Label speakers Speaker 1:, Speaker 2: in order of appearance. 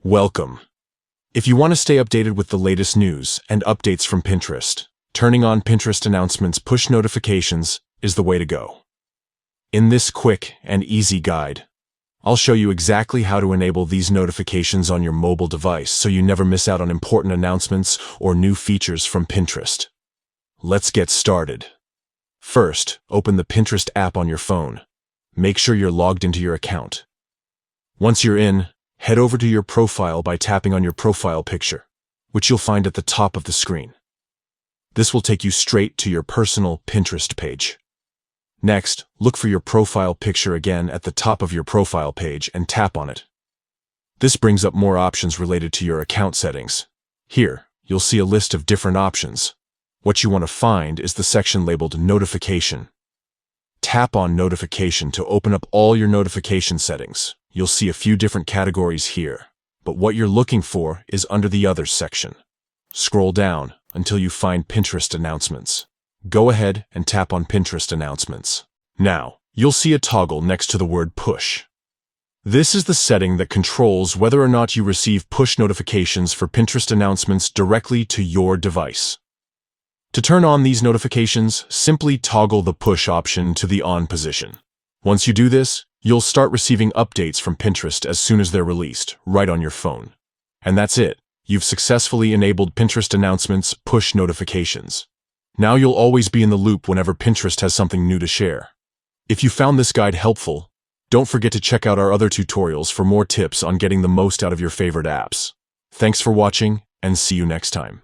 Speaker 1: Welcome. If you want to stay updated with the latest news and updates from Pinterest, turning on Pinterest announcements push notifications is the way to go. In this quick and easy guide, I'll show you exactly how to enable these notifications on your mobile device so you never miss out on important announcements or new features from Pinterest. Let's get started. First, open the Pinterest app on your phone. Make sure you're logged into your account. Once you're in, head over to your profile by tapping on your profile picture, which you'll find at the top of the screen. This will take you straight to your personal Pinterest page. Next, look for your profile picture again at the top of your profile page and tap on it. This brings up more options related to your account settings. Here, you'll see a list of different options. What you want to find is the section labeled Notification. Tap on Notification to open up all your notification settings. You'll see a few different categories here, but what you're looking for is under the Others section. Scroll down until you find Pinterest Announcements. Go ahead and tap on Pinterest Announcements. Now, you'll see a toggle next to the word Push. This is the setting that controls whether or not you receive push notifications for Pinterest announcements directly to your device. To turn on these notifications, simply toggle the push option to the on position. Once you do this, you'll start receiving updates from Pinterest as soon as they're released, right on your phone. And that's it. You've successfully enabled Pinterest announcements push notifications. Now you'll always be in the loop whenever Pinterest has something new to share. If you found this guide helpful, don't forget to check out our other tutorials for more tips on getting the most out of your favorite apps. Thanks for watching, and see you next time.